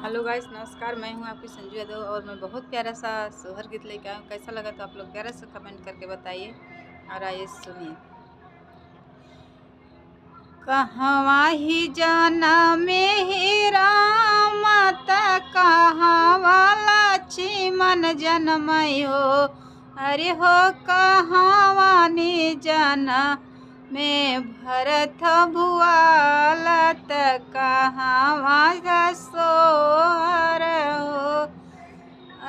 Hello guys, नमस्कार। मैं हूं आपकी संजू यादव और मैं बहुत प्यारा सा सोहर गीत लेके आया हूं। कैसा लगा तो आप लोग प्यारा सा कमेंट करके बताइए। और आइए सुनिए। कहवा ही जाना में ही राम त कहवा लक्ष्मण जनमय हो। अरे हो कहवा नि जाना में भरत भुआल त कहवा सोहर हो।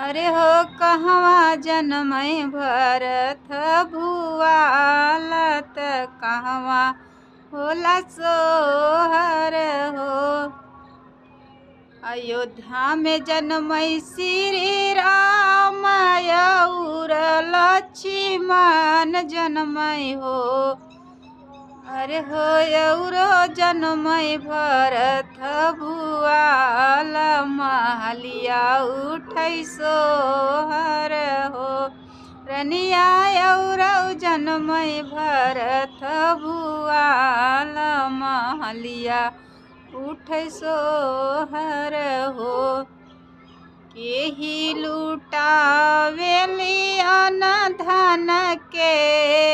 अरे हो कहवा जनमय भरत भुआल त कहवा होला सोहर हो। अयोध्या में जन्मय श्री राम और लक्ष्मण जनमय हो। अरे हो औरो जनमय भरत भुआल महलिया उठै सोहर हो। रनिया औरो जनमय भरत भुआल महलिया उठै सोहर हो। केही लुटावेली अन धन के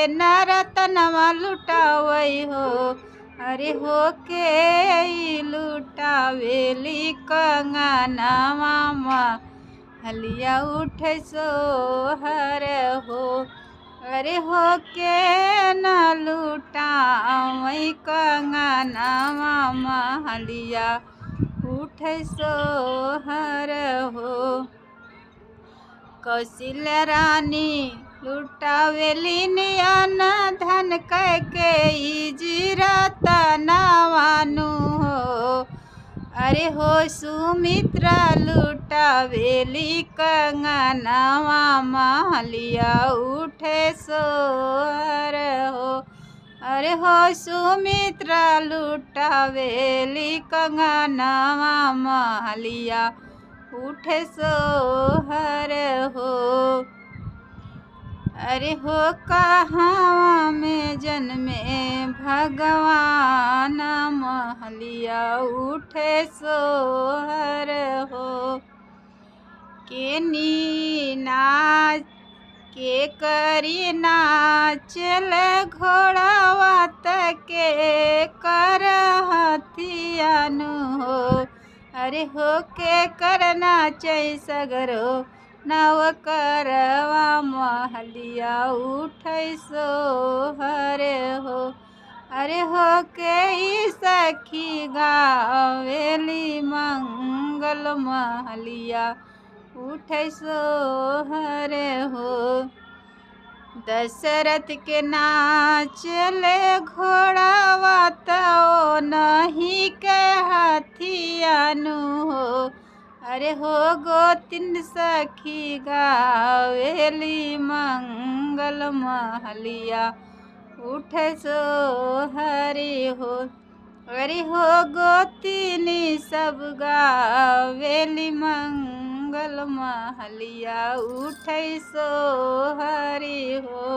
नरतनवा लुटावै हो। अरे हो के लुटावेली कंगनवा महलिया उठै सोहर हो। अरे हो के न लुटावै कंगनवा महलिया उठै सोहर हो। कौशल्या रानी लुटावेली नियन धन कैकेयी रतनवानु हो। अरे हो सुमित्रा लुटावेली कंगनवा महलिया उठे सोहर हो। अरे हो सुमित्रा लुटावेली कंगनवा महलिया उठे सोहर हो। अरे हो कहवा में जन्मे भगवान महलिया उठे सोहर हो। के नाच के करी नाचल घोड़ावा के कर हथियानु हो। अरे हो के करना चै सगरो नव करवा महलिया उठै सोहर हो। अरे हो के सखी गावेली मंगल महलिया उठै सोहर हो। दशरथ के नाचले घोड़ावा तो नहीं के हथियानु हो। अरे हो गोतिन सखी गावेली मंगल महलिया उठे सोहरी हो। अरे हो गोतिनी सब गावेली मंगल महलिया उठै सोहरी हो।